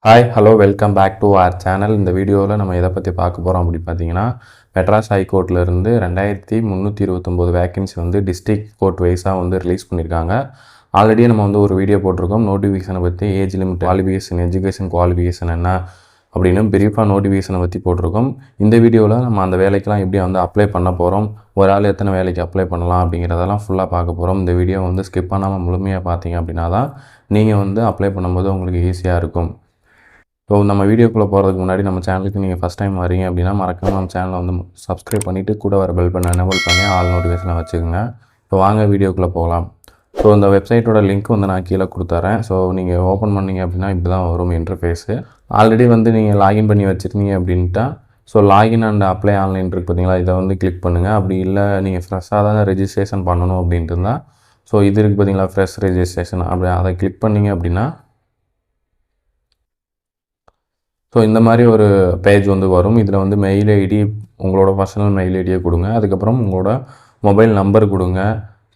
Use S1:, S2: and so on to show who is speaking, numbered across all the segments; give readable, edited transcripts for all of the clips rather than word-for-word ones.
S1: Hi hello welcome back to our channel. இந்த வீடியோவில் நம்ம எதை பற்றி பார்க்க போகிறோம் அப்படி பார்த்தீங்கன்னா, மெட்ராஸ் ஹைகோர்ட்லேருந்து 2329 வேக்கன்சி வந்து டிஸ்ட்ரிக்ட் கோர்ட் வைஸாக வந்து ரிலீஸ் பண்ணியிருக்காங்க. ஆல்ரெடி நம்ம வந்து ஒரு வீடியோ போட்டிருக்கோம் நோட்டிஃபிகேஷனை பற்றி. Age limit, qualification, education qualification என்ன அப்படின்னு பிரீஃபாக நோட்டிஃபிகேஷனை பற்றி போட்டிருக்கோம். இந்த வீடியோவில் நம்ம அந்த வேலைக்கெலாம் எப்படி வந்து அப்ளை பண்ண போகிறோம், ஒரு ஆள் எத்தனை வேலைக்கு அப்ளை பண்ணலாம் அப்படிங்கிறதெல்லாம் ஃபுல்லாக பார்க்க போகிறோம். இந்த வீடியோ வந்து ஸ்கிப் பண்ணாமல் முழுமையாக பார்த்தீங்க அப்படின்னா தான் நீங்கள் வந்து அப்ளை பண்ணும்போது உங்களுக்கு ஈஸியாக இருக்கும். ஸோ நம்ம வீடியோக்குள்ளே போகிறதுக்கு முன்னாடி நம்ம சேனலுக்கு நீங்கள் ஃபஸ்ட் டைம் வரீங்க அப்படின்னா மறக்காமல் நம்ம சேனலை வந்து சப்ஸ்கிரைப் பண்ணிவிட்டு கூட வர பெல் பண்ண எனேபிள் பண்ணி ஆல் நோட்டிஃபிகேஷனை வச்சுக்கோங்க. ஸோ வாங்க வீடியோக்குள்ளே போகலாம். ஸோ இந்த வெப்சைட்டோட லிங்க் வந்து நான் கீழே கொடுத்துறேன். ஸோ நீங்கள் ஓப்பன் பண்ணிங்க அப்படின்னா இப்படி தான் வரும் இன்டர்ஃபேஸு. ஆல்ரெடி வந்து நீங்கள் லாகின் பண்ணி வச்சுருந்தீங்க அப்படின்ட்டா so login and apply online இருக்குது பார்த்தீங்களா, இதை வந்து கிளிக் பண்ணுங்கள். அப்படி இல்லை நீங்கள் ஃப்ரெஷ்ஷாக தான் ரெஜிஸ்ட்ரேஷன் பண்ணணும் அப்படின்ட்டு இருந்தால் ஸோ இது இருக்குது பார்த்தீங்களா, ஃப்ரெஷ் ரெஜிஸ்ட்ரேஷன், அப்படி அதை கிளிக் பண்ணிங்க அப்படின்னா ஸோ இந்த மாதிரி ஒரு பேஜ் வந்து வரும். இதில் வந்து மெயில் ஐடி, உங்களோட பர்சனல் மெயில் ஐடியை கொடுங்க. அதுக்கப்புறம் உங்களோட மொபைல் நம்பர் கொடுங்க.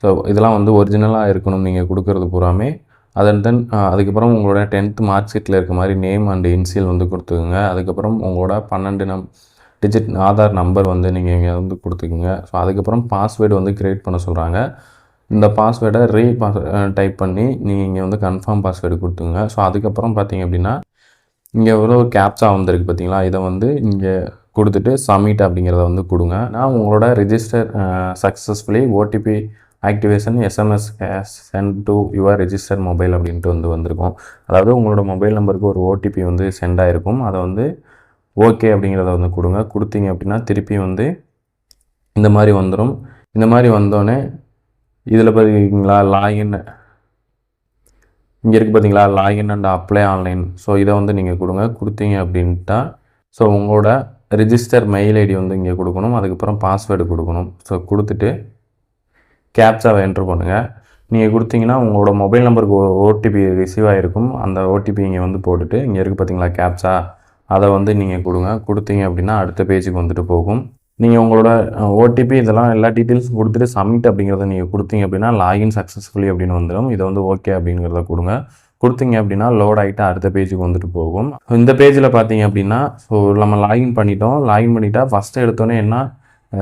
S1: ஸோ இதெல்லாம் வந்து ஒரிஜினலாக இருக்கணும் நீங்கள் கொடுக்குறது பூராமே. தென் அதுக்கப்புறம் உங்களோட 10th மார்க் ஷீட்டில் இருக்க மாதிரி நேம் அண்ட் இன்சியல் வந்து கொடுத்துக்குங்க. அதுக்கப்புறம் உங்களோட 12 டிஜிட் ஆதார் நம்பர் வந்து நீங்கள் இங்கே வந்து கொடுத்துக்குங்க. ஸோ அதுக்கப்புறம் பாஸ்வேர்டு வந்து க்ரியேட் பண்ண சொல்கிறாங்க. இந்த பாஸ்வேர்டை டைப் பண்ணி நீங்கள் இங்கே வந்து கன்ஃபார்ம் பாஸ்வேர்டு கொடுத்துங்க. ஸோ அதுக்கப்புறம் பார்த்தீங்க அப்படின்னா இங்கே ஒரு கேப்சா வந்திருக்கு பார்த்தீங்களா, இதை வந்து இங்கே கொடுத்துட்டு சப்மிட் அப்படிங்கிறத வந்து கொடுங்க. நான் உங்களோட register successfully OTP activation SMS sent to your register mobile அப்படின்ட்டு வந்து வந்திருக்கும். அதாவது உங்களோட மொபைல் நம்பருக்கு ஒரு ஓடிபி வந்து சென்ட் ஆகிருக்கும். அதை வந்து ஓகே அப்படிங்கிறத வந்து கொடுங்க. கொடுத்தீங்க அப்படின்னா திருப்பி வந்து இந்த மாதிரி வந்துடும். இந்த மாதிரி வந்தோடனே இதில் பார்த்தீங்களா லாகின் இங்கே இருக்குது பார்த்தீங்களா, login and apply online. So இதை வந்து நீங்கள் கொடுத்தீங்க அப்படின்ட்டா ஸோ உங்களோட ரிஜிஸ்டர் மெயில் ஐடி வந்து இங்கே கொடுக்கணும். அதுக்கப்புறம் பாஸ்வேர்டு கொடுக்கணும். ஸோ கொடுத்துட்டு கேப்சாவை என்ட்ரு பண்ணுங்கள். நீங்கள் கொடுத்தீங்கன்னா உங்களோட மொபைல் நம்பருக்கு ஓடிபி ரிசீவ் ஆகிருக்கும். அந்த ஓடிபி இங்கே வந்து போட்டுட்டு இங்கே இருக்குது பார்த்தீங்களா கேப்சா, அதை வந்து நீங்கள் கொடுத்தீங்க அப்படின்னா அடுத்த பேஜுக்கு வந்துட்டு போகும். நீங்கள் உங்களோட ஓடிபி இதெல்லாம் எல்லா டீட்டெயில்ஸும் கொடுத்துட்டு சப்மிட் அப்படிங்கிறத நீங்கள் கொடுத்தீங்க அப்படின்னா லாகின் சக்ஸஸ்ஃபுல்லி அப்படின்னு வந்துடும். இதை வந்து ஓகே அப்படிங்கிறத கொடுத்தீங்க அப்படின்னா லோட் ஆகிட்டு அடுத்த பேஜுக்கு வந்துட்டு போகும். இந்த பேஜில் பார்த்தீங்க அப்படின்னா ஸோ நம்ம லாகின் பண்ணிட்டா ஃபஸ்ட்டு எடுத்தோன்னே என்ன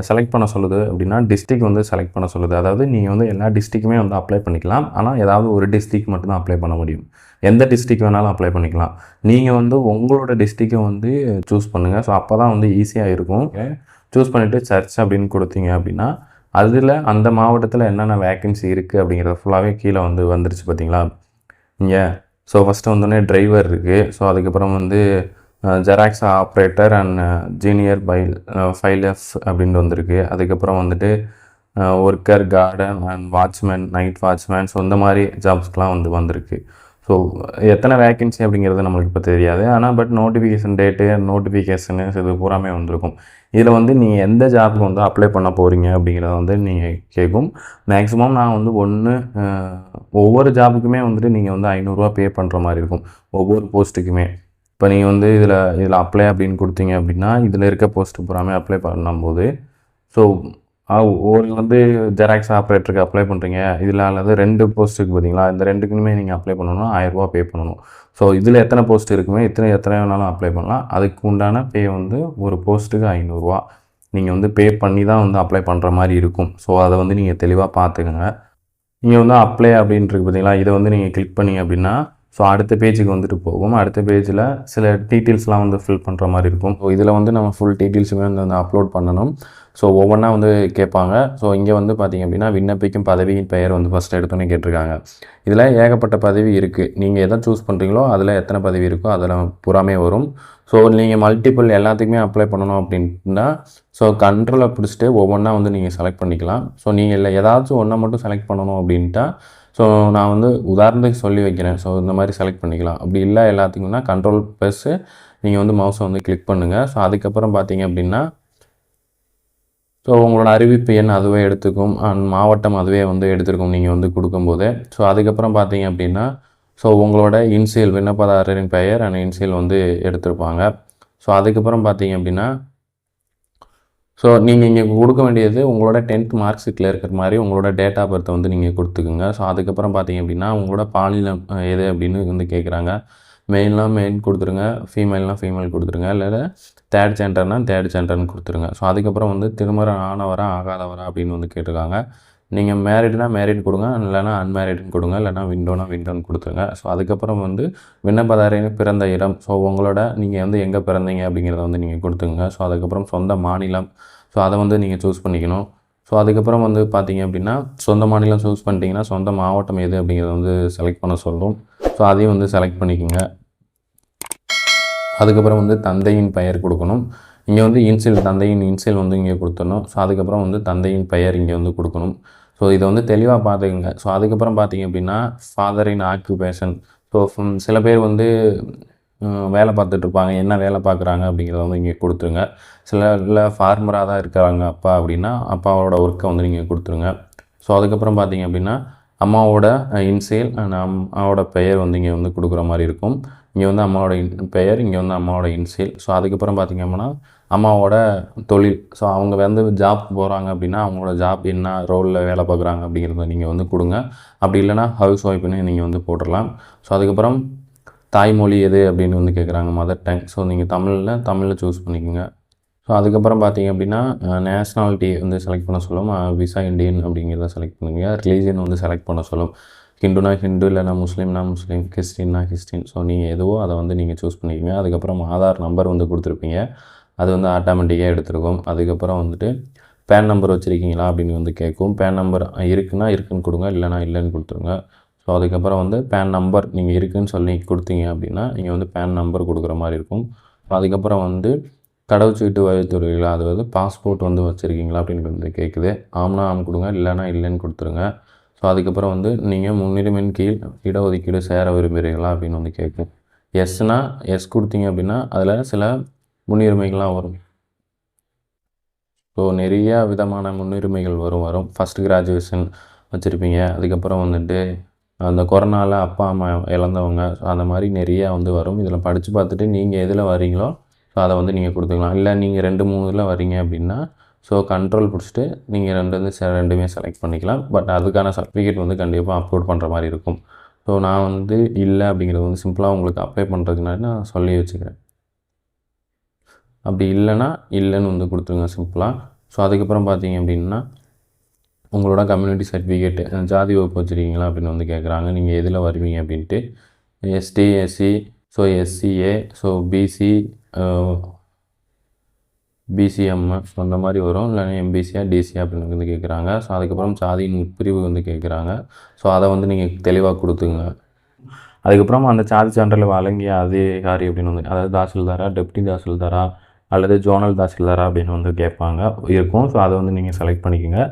S1: செலக்ட் பண்ண சொல்லுது அப்படின்னா டிஸ்ட்ரிக்ட் வந்து செலக்ட் பண்ண சொல்லுது. அதாவது நீங்கள் வந்து எல்லா டிஸ்ட்ரிக்குமே வந்து அப்ளை பண்ணிக்கலாம். ஆனால் ஏதாவது ஒரு டிஸ்ட்ரிக்ட் மட்டும்தான் அப்ளை பண்ண முடியும். எந்த டிஸ்ட்ரிக்ட் வேணாலும் அப்ளை பண்ணிக்கலாம். நீங்கள் வந்து உங்களோட டிஸ்ட்ரிக்டை வந்து சூஸ் பண்ணுங்கள். ஸோ அப்போ தான் வந்து ஈஸியாக இருக்கும். சூஸ் பண்ணிவிட்டு சர்ச் அப்படின்னு கொடுத்தீங்க அப்படின்னா அதில் அந்த மாவட்டத்தில் என்னென்ன வேக்கன்சி இருக்குது அப்படிங்கிறத ஃபுல்லாகவே கீழே வந்து வந்துருச்சு பார்த்தீங்களா இங்கே. ஸோ ஃபஸ்ட்டு வந்தோடனே டிரைவர் இருக்குது. ஸோ அதுக்கப்புறம் வந்து ஜெராக்ஸ் ஆப்ரேட்டர் அண்ட் ஜூனியர் ஃபைலர்ஸ் அப்படின்ட்டு வந்திருக்கு. அதுக்கப்புறம் வந்துட்டு worker, garden and watchman, night watchman. So இந்த மாதிரி ஜாப்ஸ்க்கெலாம் வந்து வந்திருக்கு. ஸோ எத்தனை வேக்கன்சி அப்படிங்கிறது நம்மளுக்கு இப்போ தெரியாது. ஆனால் பட் நோட்டிஃபிகேஷன் டேட்டு, நோட்டிஃபிகேஷனு இது பூராமே வந்திருக்கும். இதில் வந்து நீங்கள் எந்த ஜாப்புக்கு வந்து அப்ளை பண்ண போகிறீங்க அப்படிங்கிறத வந்து நீங்கள் கேட்கும். மேக்ஸிமம் நான் வந்து ஒவ்வொரு ஜாபுக்குமே வந்துட்டு நீங்கள் வந்து 500 பே பண்ணுற மாதிரி இருக்கும் ஒவ்வொரு போஸ்ட்டுக்குமே. இப்போ நீங்கள் வந்து இதில் அப்ளை அப்படின்னு கொடுத்தீங்க அப்படின்னா இதில் இருக்க போஸ்ட்டு பூராமே அப்ளை பண்ணும்போது ஸோ ஒரு வந்து ஜெராக்ஸ் ஆப்ரேட்டருக்கு அப்ளை பண்ணுறீங்க, இதில் அல்லது 2 போஸ்ட்டுக்கு பார்த்தீங்களா, இந்த 2க்குமே நீங்கள் அப்ளை பண்ணணும்னா 1000 பே பண்ணணும். ஸோ இதில் எத்தனை போஸ்ட் இருக்குமே எத்தனை வேணாலும் அப்ளை பண்ணலாம். அதுக்கு உண்டான பே வந்து ஒரு போஸ்ட்டுக்கு 500 நீங்கள் வந்து பே பண்ணி தான் வந்து அப்ளை பண்ணுற மாதிரி இருக்கும். ஸோ அதை வந்து நீங்கள் தெளிவாக பார்த்துக்கோங்க. நீங்கள் வந்து அப்ளை அப்படின்ட்டு பார்த்தீங்களா, இதை வந்து நீங்கள் கிளிக் பண்ணிங்க அப்படின்னா ஸோ அடுத்த பேஜுக்கு வந்துட்டு போகும். அடுத்த பேஜில் சில டீட்டெயில்ஸ்லாம் வந்து ஃபில் பண்ணுற மாதிரி இருக்கும். ஸோ இதில் வந்து நம்ம ஃபுல் டீட்டெயில்ஸுமே வந்து அப்லோட் பண்ணணும். ஸோ ஒவ்வொன்றா வந்து கேட்பாங்க. ஸோ இங்கே வந்து பார்த்திங்க அப்படின்னா விண்ணப்பிக்கும் பதவியின் பெயர் வந்து ஃபஸ்ட்டு எடுத்தோன்னே கேட்டிருக்காங்க. இதில் ஏகப்பட்ட பதவி இருக்குது. நீங்கள் எதை சூஸ் பண்ணுறீங்களோ அதில் எத்தனை பதவி இருக்கோ அதில் புறாமே வரும். ஸோ நீங்கள் மல்டிபிள் எல்லாத்துக்குமே அப்ளை பண்ணணும் அப்படின்னா ஸோ கண்ட்ரோலை பிடிச்சிட்டு ஒவ்வொன்றா வந்து நீங்கள் செலக்ட் பண்ணிக்கலாம். ஸோ நீங்கள் இல்லை ஏதாச்சும் ஒன்றை மட்டும் செலக்ட் பண்ணணும் அப்படின்ட்டா ஸோ நான் வந்து உதாரணத்துக்கு சொல்லி வைக்கிறேன். ஸோ இந்த மாதிரி செலக்ட் பண்ணிக்கலாம். அப்படி இல்லை எல்லாத்துக்கும்னா கண்ட்ரோல் ப்ளஸ்ஸு நீங்கள் வந்து மவுஸை வந்து கிளிக் பண்ணுங்கள். ஸோ அதுக்கப்புறம் பார்த்தீங்க அப்படின்னா ஸோ உங்களோட அறிவிப்பு எண் அதுவே எடுத்துக்கும், மாவட்டம் அதுவே வந்து எடுத்துருக்கும் நீங்கள் வந்து கொடுக்கும்போது. ஸோ அதுக்கப்புறம் பார்த்தீங்க அப்படின்னா ஸோ உங்களோட இன்சியல், விண்ணப்பதாரரின் பெயர் அண்ட் இன்சியல் வந்து எடுத்திருப்பாங்க. ஸோ அதுக்கப்புறம் பார்த்தீங்க அப்படின்னா ஸோ நீங்கள் இங்கே கொடுக்க வேண்டியது உங்களோட 10th மார்க் ஷீட்டில் இருக்கிற மாதிரி உங்களோட டேட் ஆஃப் பர்த்தை வந்து நீங்கள் கொடுத்துக்குங்க. ஸோ அதுக்கப்புறம் பார்த்தீங்க அப்படின்னா உங்களோட பாலினம் எது அப்படின்னு வந்து கேட்குறாங்க. மெயில்னால் மெயில் கொடுத்துருங்க, ஃபீமேல்னால் ஃபீமேல் கொடுத்துருங்க, இல்லை தேர்ட் ஜெண்டர்னால் தேர்ட் ஜெண்டர்னு கொடுத்துருங்க. ஸோ அதுக்கப்புறம் வந்து திருமணம் ஆனவரா ஆகாதவரா அப்படின்னு வந்து கேட்டிருக்காங்க. நீங்கள் மேரிடுனா மேரிட் கொடுங்க, இல்லைனா அன்மேரிடுன்னு கொடுங்க, இல்லைனா விண்டோனா விண்டோன்னு கொடுத்துருங்க. ஸோ அதுக்கப்புறம் வந்து விண்ணப்பதாரரின் பிறந்த இடம், ஸோ உங்களோட நீங்கள் வந்து எங்கே பிறந்தீங்க அப்படிங்கிறத வந்து நீங்கள் கொடுத்துங்க. ஸோ அதுக்கப்புறம் சொந்த மாநிலம், ஸோ அதை வந்து நீங்கள் சூஸ் பண்ணிக்கணும். ஸோ அதுக்கப்புறம் வந்து பார்த்தீங்க அப்படின்னா சொந்த மாநிலம் சூஸ் பண்ணிட்டீங்கன்னா சொந்த மாவட்டம் எது அப்படிங்கிறத வந்து செலக்ட் பண்ண சொல்லும். ஸோ அதையும் வந்து செலக்ட் பண்ணிக்கோங்க. அதுக்கப்புறம் வந்து தந்தையின் பெயர் கொடுக்கணும். இங்கே வந்து இன்சியல் தந்தையின் இன்சியல் வந்து இங்கே கொடுத்துடணும். ஸோ அதுக்கப்புறம் வந்து தந்தையின் பெயர் இங்கே வந்து கொடுக்கணும். ஸோ இதை வந்து தெளிவாக பார்த்துக்குங்க. ஸோ அதுக்கப்புறம் பார்த்தீங்க அப்படின்னா ஃபாதரின் ஆக்குபேஷன். ஸோ சில பேர் வந்து வேலை பார்த்துட்ருப்பாங்க, என்ன வேலை பார்க்குறாங்க அப்படிங்கிறத வந்து இங்கே கொடுத்துருங்க. சில ஃபார்மராக தான் இருக்கிறாங்க அப்பா அப்படின்னா அப்பாவோட ஒர்க்கை வந்து நீங்கள் கொடுத்துருங்க. ஸோ அதுக்கப்புறம் பார்த்தீங்க அப்படின்னா அம்மாவோட இன்சியல் அண்ட் அம்மாவோட பெயர் வந்து இங்கே வந்து கொடுக்குற மாதிரி இருக்கும். இங்கே வந்து அம்மாவோட பெயர், இங்கே வந்து அம்மாவோட இன்சியல். ஸோ அதுக்கப்புறம் பார்த்திங்க அப்படின்னா அம்மாவோட தொழில். ஸோ அவங்க வந்து ஜாப் போகிறாங்க அப்படின்னா அவங்களோட ஜாப் என்ன ரோலில் வேலை பார்க்குறாங்க அப்படிங்கிறத நீங்கள் வந்து கொடுங்க. அப்படி இல்லைனா ஹவுஸ் ஒய்ஃப்னு நீங்கள் வந்து போட்டுடலாம். ஸோ அதுக்கப்புறம் தாய்மொழி எது அப்படின்னு வந்து கேட்குறாங்க, மதர் டங். ஸோ நீங்கள் தமிழில் சூஸ் பண்ணிக்கோங்க. ஸோ அதுக்கப்புறம் பார்த்தீங்க அப்படின்னா நேஷ்னாலிட்டி வந்து செலக்ட் பண்ண சொல்லும். விசா இண்டியன் அப்படிங்கிறத செலக்ட் பண்ணுங்க. ரிலீஜன் வந்து செலக்ட் பண்ண சொல்லும். ஹிந்துனா ஹிந்து, இல்லைனா முஸ்லீம்னா முஸ்லீம், கிறிஸ்டின்னா கிறிஸ்டின். ஸோ நீங்கள் எதுவோ அதை வந்து நீங்கள் சூஸ் பண்ணிக்கோங்க. அதுக்கப்புறம் ஆதார் நம்பர் வந்து கொடுத்துருப்பீங்க, அது வந்து ஆட்டோமேட்டிக்காக எடுத்துருக்கும். அதுக்கப்புறம் வந்துட்டு பேன் நம்பர் வச்சுருக்கீங்களா அப்படின்னு வந்து கேட்கும். பேன் நம்பர் இருக்குன்னா இருக்குன்னு கொடுங்க, இல்லைனா இல்லைன்னு கொடுத்துருங்க. ஸோ அதுக்கப்புறம் வந்து பேன் நம்பர் நீங்கள் இருக்குதுன்னு சொல்லி கொடுத்தீங்க அப்படின்னா நீங்கள் வந்து பேன் நம்பர் கொடுக்குற மாதிரி இருக்கும். அதுக்கப்புறம் வந்து கடவுச்சீட்டு வைத்துள்ளீர்களா, அதாவது பாஸ்போர்ட் வந்து வச்சுருக்கீங்களா அப்படின்னு வந்து கேட்குது. ஆம்னா ஆம் கொடுங்க, இல்லைனா இல்லைன்னு கொடுத்துருங்க. ஸோ அதுக்கப்புறம் வந்து நீங்கள் முன்னுரிமையின் கீழ் இடஒதுக்கீடு சேர விரும்புகிறீங்களா அப்படின்னு வந்து கேட்கும். எஸ்னால் எஸ் கொடுத்தீங்க அப்படின்னா அதில் சில முன்னுரிமைகள்லாம் வரும். ஸோ நிறையா விதமான முன்னுரிமைகள் வரும். ஃபஸ்ட்டு கிராஜுவேஷன் வச்சுருப்பீங்க, அதுக்கப்புறம் வந்துட்டு அந்த கொரோனாவில் அப்பா அம்மா இழந்தவங்க, ஸோ அந்த மாதிரி நிறையா வந்து வரும். இதில் படித்து பார்த்துட்டு நீங்கள் எதில் வரீங்களோ ஸோ அதை வந்து நீங்கள் கொடுத்துக்கலாம். இல்லை நீங்கள் 2-3 இதில் வரீங்க அப்படின்னா ஸோ கண்ட்ரோல் பிடிச்சிட்டு நீங்கள் ரெண்டுமே செலக்ட் பண்ணிக்கலாம். பட் அதுக்கான சர்டிஃபிகேட் வந்து கண்டிப்பாக அப்லோட் பண்ணுற மாதிரி இருக்கும். ஸோ நான் வந்து இல்லை அப்படிங்கிறது வந்து சிம்பிளாக உங்களுக்கு அப்ளை பண்ணுறதுனால நான் சொல்லி வச்சுக்கிறேன். அப்படி இல்லைன்னா இல்லைன்னு வந்து கொடுத்துருங்க சிம்பிளாக. ஸோ அதுக்கப்புறம் பார்த்தீங்க அப்படின்னா உங்களோட கம்யூனிட்டி சர்டிஃபிகேட்டு ஜாதி வகுப்பு வச்சுருக்கீங்களா அப்படின்னு வந்து கேட்குறாங்க. நீங்கள் எதில் வருவீங்க அப்படின்ட்டு. ST, SC, so SCA, so BC, BCM, so அந்த மாதிரி வரும். இல்லைன்னா எம்பிசியா டிசியா அப்படின்னு வந்து கேட்குறாங்க. ஸோ அதுக்கப்புறம் சாதியின் உட்பிரிவு வந்து கேட்குறாங்க. ஸோ அதை வந்து நீங்கள் தெளிவாக கொடுத்துங்க. அதுக்கப்புறம் அந்த சாதி சான்றிதழ் வழங்கிய அதிகாரி அப்படின்னு வந்து அதாவது தாசில்தாரா, டெப்டி தாசில்தாரா அல்லது ஜோனல் தாசில்தாரா அப்படின்னு வந்து கேட்பாங்க இருக்கும். ஸோ அதை வந்து நீங்கள் செலக்ட் பண்ணிக்கோங்க.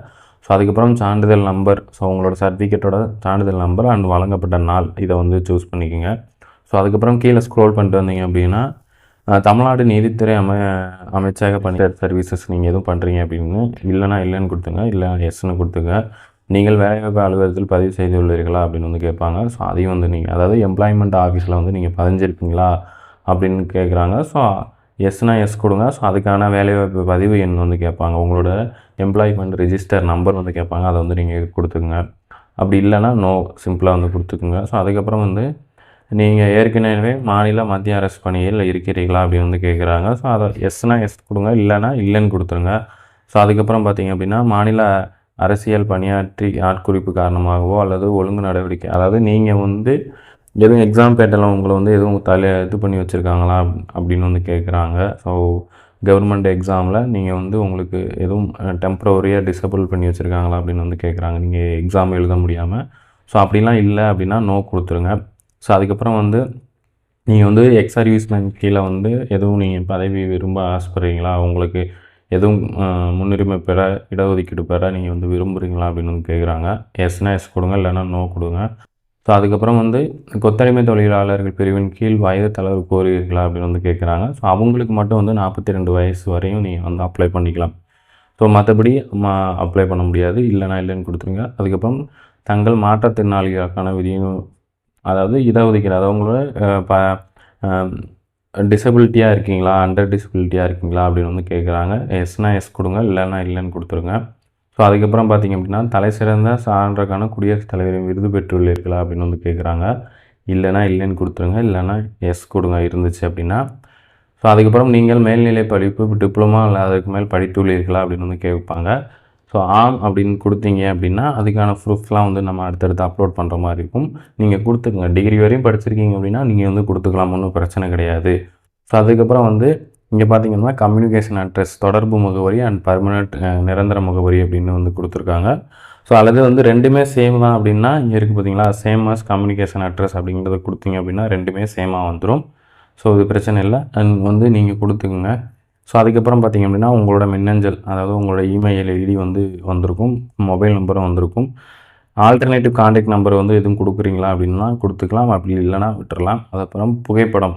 S1: ஸோ அதுக்கப்புறம் சான்றிதழ் நம்பர், ஸோ உங்களோட சர்டிஃபிகேட்டோட சான்றிதழ் நம்பர் அண்ட் வழங்கப்பட்ட நாள் இதை வந்து சூஸ் பண்ணிக்கோங்க. ஸோ அதுக்கப்புறம் கீழே ஸ்க்ரோல் பண்ணிட்டு வந்தீங்க அப்படின்னா தமிழ்நாடு நீதித்துறை அமைச்சக பணியாளர் சர்வீசஸ் நீங்கள் எதுவும் பண்ணுறீங்க அப்படின்னு இல்லைனா இல்லைன்னு கொடுத்துங்க, இல்லை எஸ்ன்னு கொடுத்துங்க. நீங்கள் வேலைவாய்ப்பு அலுவலகத்தில் பதிவு செய்துள்ளீர்களா அப்படின்னு வந்து கேட்பாங்க. ஸோ அதையும் வந்து நீங்கள் அதாவது எம்ப்ளாய்மெண்ட் ஆஃபீஸில் வந்து நீங்கள் பதிஞ்சிருக்கீங்களா அப்படின்னு கேட்குறாங்க. ஸோ எஸ்னா எஸ் கொடுங்க. ஸோ அதுக்கான வேலைவாய்ப்பு பதிவு எண் வந்து கேட்பாங்க. உங்களோட எம்ப்ளாய்மெண்ட் ரிஜிஸ்டர் நம்பர் வந்து கேட்பாங்க, அதை வந்து நீங்கள் கொடுத்துக்குங்க. அப்படி இல்லைனா நோ சிம்பிளாக வந்து கொடுத்துக்குங்க. ஸோ அதுக்கப்புறம் வந்து நீங்கள் ஏற்கனவே மாநில மத்திய அரசு பணியில் இருக்கிறீர்களா அப்படின்னு வந்து கேட்குறாங்க. ஸோ அதை எஸ்னா எஸ் கொடுங்க, இல்லைனா இல்லைன்னு கொடுத்துருங்க. ஸோ அதுக்கப்புறம் பார்த்தீங்க அப்படின்னா மாநில அரசியல் பணியாற்றி ஆட்குறிப்பு காரணமாகவோ அல்லது ஒழுங்கு நடவடிக்கை, அதாவது நீங்கள் வந்து எதுவும் எக்ஸாம் பேட்டரில் உங்களை வந்து எதுவும் இது பண்ணி வச்சுருக்காங்களா அப்படின்னு வந்து கேட்குறாங்க. ஸோ கவர்மெண்ட் எக்ஸாமில் நீங்கள் வந்து உங்களுக்கு எதுவும் டெம்ப்ரவரியாக டிசபிள் பண்ணி வச்சுருக்காங்களா அப்படின்னு வந்து கேட்குறாங்க, நீங்கள் எக்ஸாம் எழுத முடியாமல். ஸோ அப்படிலாம் இல்லை அப்படின்னா நோ கொடுத்துருங்க. ஸோ அதுக்கப்புறம் வந்து நீங்கள் வந்து எக்ஸ் சர்வீஸ்மேன் கீழே வந்து எதுவும் நீங்கள் பதவி விரும்ப ஆசைப்படுறீங்களா, உங்களுக்கு எதுவும் முன்னுரிமை பெற இடஒதுக்கீடு பெற நீங்கள் வந்து விரும்புகிறீங்களா அப்படின்னு வந்து கேட்குறாங்க. எஸ்னா எஸ் கொடுங்க, இல்லைனா நோ கொடுங்க. ஸோ அதுக்கப்புறம் வந்து கொத்தடிமை தொழிலாளர்கள் பிரிவின் கீழ் வயது தளர்வு கோருவீர்களா அப்படின்னு வந்து கேட்குறாங்க. ஸோ அவங்களுக்கு மட்டும் வந்து 42 வயசு வரையும் நீங்கள் வந்து அப்ளை பண்ணிக்கலாம். ஸோ மற்றபடி அப்ளை பண்ண முடியாது, இல்லைனா இல்லைன்னு கொடுத்துருங்க. அதுக்கப்புறம் தங்கள் மாற்றுத்திறனாளிகளுக்கான விதியும் அதாவது இடஒதுக்கீடு, அதாவது உங்களோட டிசபிலிட்டியாக இருக்கீங்களா, அண்டர் டிசபிலிட்டியாக இருக்கீங்களா அப்படின்னு வந்து கேட்குறாங்க. எஸ்னா எஸ் கொடுங்க, இல்லைனா இல்லைன்னு கொடுத்துருங்க. ஸோ அதுக்கப்புறம் பார்த்திங்க அப்படின்னா தலை சிறந்த சான்றுக்கான குடியரசுத் தலைவரின் விருது பெற்றுள்ளீர்களா அப்படின்னு வந்து கேட்குறாங்க. இல்லைனா இல்லைன்னு கொடுத்துருங்க, இல்லைனா எஸ் கொடுங்க இருந்துச்சு அப்படின்னா. ஸோ அதுக்கப்புறம் நீங்கள் மேல்நிலை படிப்பு டிப்ளமா இல்லை அதுக்கு மேல் படித்துள்ளீர்களா அப்படின்னு வந்து கேட்பாங்க. ஸோ ஆம் அப்படின்னு கொடுத்தீங்க அப்படின்னா அதுக்கான ப்ரூஃப்லாம் வந்து நம்ம அடுத்தடுத்து அப்லோட் பண்ணுற மாதிரி இருக்கும். நீங்கள் கொடுத்துக்குங்க. டிகிரி வரையும் படிச்சிருக்கீங்க அப்படின்னா நீங்கள் வந்து கொடுத்துக்கலாம், ஒன்றும் பிரச்சனை கிடையாது. ஸோ அதுக்கப்புறம் வந்து இங்கே பார்த்தீங்கன்னா கம்யூனிகேஷன் அட்ரஸ் தொடர்பு முகவரி அண்ட் பர்மனெண்ட் நிரந்தர முகவரி அப்படின்னு வந்து கொடுத்துருக்காங்க. ஸோ அல்லது வந்து ரெண்டுமே சேம் தான் அப்படின்னா இங்கே இருக்குது பார்த்தீங்களா, சேம் ஆஸ் கம்யூனிகேஷன் அட்ரஸ் அப்படிங்கிறத கொடுத்தீங்க அப்படின்னா ரெண்டுமே சேமாக வந்துடும். ஸோ இது பிரச்சனை இல்லை. அண்ட் வந்து நீங்கள் கொடுத்துக்குங்க. ஸோ அதுக்கப்புறம் பார்த்திங்க அப்படின்னா உங்களோட மின்னஞ்சல், அதாவது உங்களோட இமெயில் ஐடி வந்து வந்திருக்கும், மொபைல் நம்பரும் வந்திருக்கும். ஆல்டர்னேட்டிவ் கான்டாக்ட் நம்பர் வந்து எதுவும் கொடுக்குறீங்களா அப்படின்னா கொடுத்துக்கலாம், அப்படி இல்லைனா விட்டுறலாம். அதுக்கப்புறம் புகைப்படம்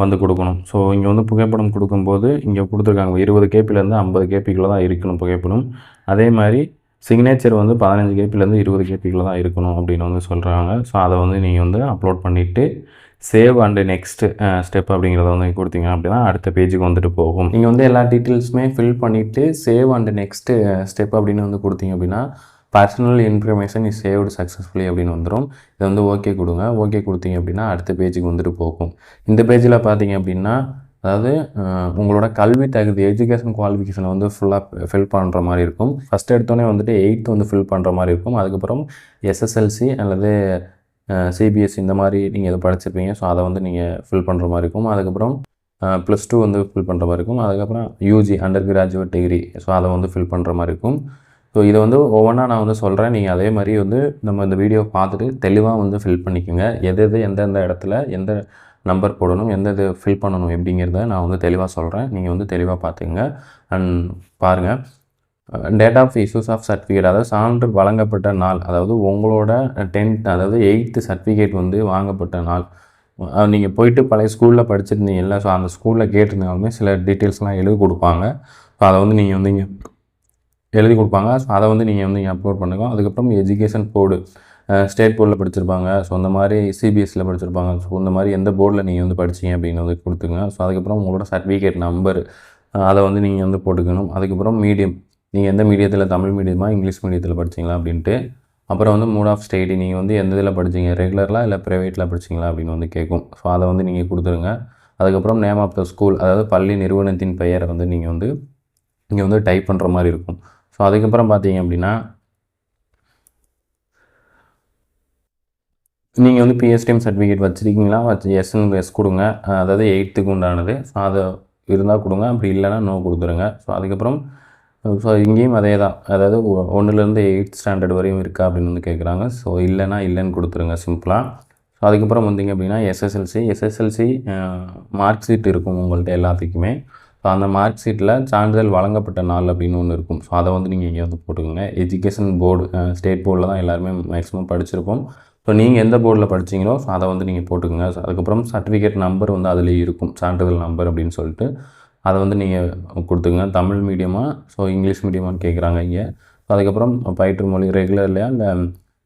S1: வந்து கொடுக்கணும். ஸோ இங்கே வந்து புகைப்படம் கொடுக்கும்போது இங்கே கொடுத்துருக்காங்க 20 கேபிலேருந்து 50 கேபிக்குள்ளே தான் இருக்கணும் புகைப்படம். அதே மாதிரி சிக்னேச்சர் வந்து 15 கேபிலேருந்து 20 கேபிக்குள்ளே தான் இருக்கணும் அப்படின்னு வந்து சொல்கிறாங்க. ஸோ அதை வந்து நீங்கள் வந்து அப்லோட் பண்ணிவிட்டு சேவ் அண்டு நெக்ஸ்ட்டு ஸ்டெப் அப்படிங்கிறத வந்து கொடுத்தீங்க அப்படின்னா அடுத்த பேஜுக்கு வந்துட்டு போகும். நீங்கள் வந்து எல்லா டீட்டெயில்ஸுமே ஃபில் பண்ணிவிட்டு சேவ் அண்டு நெக்ஸ்ட்டு ஸ்டெப் அப்படின்னு வந்து கொடுத்தீங்க அப்படின்னா personal information is saved successfully அப்படின்னு வந்துடும். இதை வந்து ஓகே கொடுங்க. ஓகே கொடுத்தீங்க அப்படின்னா அடுத்த பேஜுக்கு வந்துட்டு போகும். இந்த பேஜில் பார்த்தீங்க அப்படின்னா அதாவது உங்களோட கல்வி தகுதி எஜுகேஷன் குவாலிஃபிகேஷனை வந்து ஃபுல்லாக ஃபில் பண்ணுற மாதிரி இருக்கும். ஃபஸ்ட்டு எடுத்தோடனே வந்துட்டு 8th வந்து ஃபில் பண்ணுற மாதிரி இருக்கும். அதுக்கப்புறம் எஸ்எஸ்எல்சி அல்லது சிபிஎஸ்சி இந்த மாதிரி நீங்கள் எதை படிச்சிருப்பீங்க, ஸோ அதை வந்து நீங்கள் ஃபில் பண்ணுற மாதிரி இருக்கும். அதுக்கப்புறம் +2 வந்து ஃபில் பண்ணுற மாதிரி இருக்கும். அதுக்கப்புறம் UG under graduate degree, so அதை வந்து ஃபில் பண்ணுற மாதிரி இருக்கும். ஸோ இதை வந்து ஒவ்வொன்றா நான் வந்து சொல்கிறேன். நீங்கள் அதே மாதிரி வந்து நம்ம இந்த வீடியோ பார்த்துட்டு தெளிவாக வந்து ஃபில் பண்ணிக்கோங்க. எது எந்தெந்த இடத்துல எந்த நம்பர் போடணும், எந்த இது ஃபில் பண்ணணும் எப்படிங்கிறத நான் வந்து தெளிவாக சொல்கிறேன். நீங்கள் வந்து தெளிவாக பார்த்துங்க அண்ட் பாருங்கள். Date of issues of certificate, அதாவது சான்று வழங்கப்பட்ட நாள், அதாவது உங்களோட 10th அதாவது 8th சர்டிஃபிகேட் வந்து வாங்கப்பட்ட நாள். நீங்கள் போயிட்டு பழைய ஸ்கூலில் படிச்சிருந்தீங்கல்ல, ஸோ அந்த ஸ்கூலில் கேட்டிருந்தாலுமே சில டீட்டெயில்ஸ்லாம் எழுதி கொடுப்பாங்க. ஸோ அதை வந்து நீங்கள் வந்து இங்கே எழுதி கொடுப்பாங்க. ஸோ அதை வந்து நீங்கள் வந்து இங்கே அப்லோட் பண்ணுங்க. அதுக்கப்புறம் எஜுகேஷன் போர்டு, ஸ்டேட் போர்டில் படிச்சிருப்பாங்க, ஸோ அந்த மாதிரி சிபிஎஸ்சியில் படிச்சிருப்பாங்க. ஸோ இந்த மாதிரி எந்த போர்டில் நீங்கள் வந்து படிச்சிங்க அப்படின்னு வந்து கொடுத்துங்க. ஸோ அதுக்கப்புறம் உங்களோட சர்டிஃபிகேட் நம்பர் அதை வந்து நீங்கள் வந்து போட்டுக்கணும். அதுக்கப்புறம் மீடியம், நீங்கள் எந்த மீடியத்தில், தமிழ் மீடியமா இங்கிலீஷ் மீடியத்தில் படிச்சிங்களா அப்படின்ட்டு. அப்புறம் வந்து மோட் ஆஃப் ஸ்டடி, நீங்கள் வந்து எந்த இதில் படிச்சிங்க, ரெகுலரில் இல்லை ப்ரைவேட்டில் படிச்சிங்களா அப்படின்னு வந்து கேட்கும். ஸோ அதை வந்து நீங்கள் கொடுத்துருங்க. அதுக்கப்புறம் நேம் ஆஃப் த ஸ்கூல், அதாவது பள்ளி நிறுவனத்தின் பெயரை வந்து நீங்கள் வந்து இங்கே வந்து டைப் பண்ணுற மாதிரி இருக்கும். ஸோ அதுக்கப்புறம் பார்த்தீங்க அப்படின்னா நீங்கள் வந்து பிஎஸ்டிஎம் சர்டிஃபிகேட் வச்சுருக்கீங்களா, எஸ் கொடுங்க. அதாவது 8th உண்டானது. ஸோ அதை இருந்தால் கொடுங்க, அப்படி இல்லைனா நோ கொடுத்துருங்க. ஸோ அதுக்கப்புறம் ஸோ இங்கேயும் அதே தான், அதாவது 1லேருந்து 8th ஸ்டாண்டர்ட் வரையும் இருக்கா அப்படின்னு வந்து கேட்குறாங்க. ஸோ இல்லைனா இல்லைன்னு கொடுத்துருங்க சிம்பிளாக. ஸோ அதுக்கப்புறம் வந்தீங்க அப்படின்னா எஸ்எஸ்எல்சி மார்க் ஷீட் இருக்கும் உங்கள்கிட்ட எல்லாத்துக்குமே. ஸோ அந்த மார்க் ஷீட்டில் சான்றிதழ் வழங்கப்பட்ட நாள் அப்படின்னு ஒன்று இருக்கும். ஸோ அதை வந்து நீங்கள் இங்கே வந்து போட்டுக்கோங்க. எஜுகேஷன் போர்டு, ஸ்டேட் போர்டில் தான் எல்லாருமே மேக்ஸிமம் படிச்சிருப்போம். ஸோ நீங்கள் எந்த போர்டில் படிச்சிங்களோ ஸோ அதை வந்து நீங்கள் போட்டுக்கோங்க. ஸோ அதுக்கப்புறம் சர்டிஃபிகேட் நம்பர் வந்து அதுலேயே இருக்கும், சான்றிதழ் நம்பர் அப்படின்னு சொல்லிட்டு அதை வந்து நீங்கள் கொடுத்துங்க. தமிழ் மீடியமாக ஸோ இங்கிலீஷ் மீடியமானு கேட்குறாங்க இங்கே. ஸோ அதுக்கப்புறம் பயிற்று மொழி ரெகுலர் இல்லையா இல்லை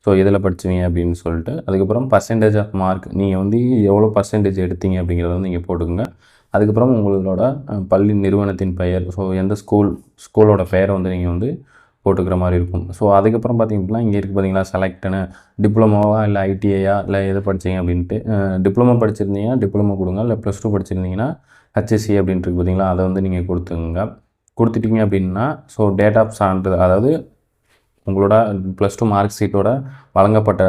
S1: ஸோ இதில் படிச்சுவீங்க அப்படின்னு சொல்லிட்டு. அதுக்கப்புறம் பர்சன்டேஜ் ஆஃப் மார்க், நீங்கள் வந்து எவ்வளோ பர்சன்டேஜ் எடுத்தீங்க அப்படிங்கிறத வந்து நீங்கள் போட்டுக்கோங்க. அதுக்கப்புறம் உங்களோட பள்ளி நிறுவனத்தின் பெயர், ஸோ எந்த ஸ்கூலோட பெயரை வந்து நீங்கள் வந்து போட்டுக்கிற மாதிரி இருக்கும். ஸோ அதுக்கப்புறம் பார்த்தீங்கன்னா இங்கே இருக்குது பார்த்தீங்களா, செலக்டனு டிப்ளமோவா இல்லை ஐடிஐயா இல்லை எது படிச்சிங்க அப்படின்ட்டு. டிப்ளமோ படிச்சிருந்தீங்கன்னா டிப்ளமோ கொடுங்க, இல்லை +2 படிச்சிருந்தீங்கன்னா ஹெச்எஸ்சி அப்படின்ட்டு இருக்குது பார்த்தீங்களா, அதை வந்து நீங்கள் கொடுத்துங்க. கொடுத்துட்டீங்க அப்படின்னா ஸோ டேட் ஆஃப் சான்றிதழ், அதாவது உங்களோட +2 மார்க் ஷீட்டோட வழங்கப்பட்ட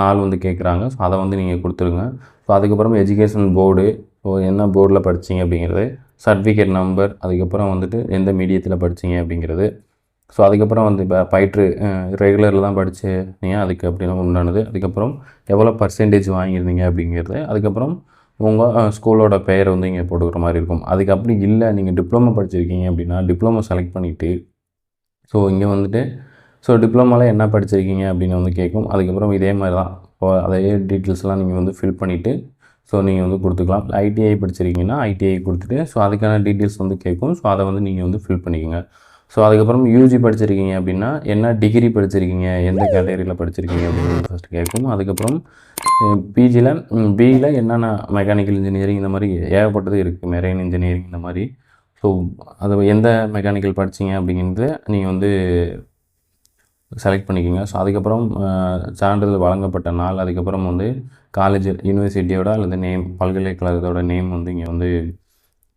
S1: நாள் வந்து கேட்குறாங்க. ஸோ அதை வந்து நீங்கள் கொடுத்துருங்க. ஸோ அதுக்கப்புறம் எஜுகேஷன் போர்டு, ஸோ என்ன போர்டில் படிச்சிங்க அப்படிங்கிறது, சர்டிஃபிகேட் நம்பர், அதுக்கப்புறம் வந்துட்டு எந்த மீடியத்தில் படிச்சிங்க அப்படிங்கிறது. ஸோ அதுக்கப்புறம் வந்து இப்போ பயிற்று ரெகுலரில் தான் படிச்சிங்க அதுக்கு அப்படின்னு உண்டானது. அதுக்கப்புறம் எவ்வளோ பர்சன்டேஜ் வாங்கியிருந்தீங்க அப்படிங்கிறது. அதுக்கப்புறம் உங்கள் ஸ்கூலோட பெயரை வந்து இங்கே போட்டுக்கிற மாதிரி இருக்கும். அதுக்கு அப்படி இல்லை நீங்கள் டிப்ளமோ படிச்சிருக்கீங்க அப்படின்னா டிப்ளமோ செலக்ட் பண்ணிவிட்டு ஸோ இங்கே வந்துட்டு ஸோ டிப்ளமோவில் என்ன படிச்சிருக்கீங்க அப்படின்னு வந்து கேட்கும். அதுக்கப்புறம் இதே மாதிரி தான் அதே டீட்டெயில்ஸ்லாம் நீங்கள் வந்து ஃபில் பண்ணிவிட்டு ஸோ நீங்கள் வந்து கொடுத்துக்கலாம். ஐடிஐ படிச்சிருக்கீங்கன்னா ஐடிஐ கொடுத்துட்டு ஸோ அதுக்கான டீட்டெயில்ஸ் வந்து கேட்கும். ஸோ அதை வந்து நீங்கள் வந்து ஃபில் பண்ணிக்கோங்க. ஸோ அதுக்கப்புறம் யூஜி படிச்சிருக்கீங்க அப்படின்னா என்ன டிகிரி படிச்சிருக்கீங்க, எந்த கேட்டகரியில் படிச்சிருக்கீங்க அப்படின்னு ஃபஸ்ட்டு கேட்கும். அதுக்கப்புறம் பிஜியில் பியில் என்னென்ன மெக்கானிக்கல் இன்ஜினியரிங் இந்த மாதிரி ஏகப்பட்டது இருக்குது, மெரைன் இன்ஜினியரிங் இந்த மாதிரி. ஸோ அது எந்த மெக்கானிக்கல் படிச்சிங்க அப்படிங்கிறது நீங்கள் வந்து செலக்ட் பண்ணிக்கோங்க. ஸோ அதுக்கப்புறம் சான்றிதழ் வழங்கப்பட்ட நாள், அதுக்கப்புறம் வந்து காலேஜ் யூனிவர்சிட்டியோட அல்லது நேம், பல்கலைக்கழகத்தோட நேம் வந்து இங்கே வந்து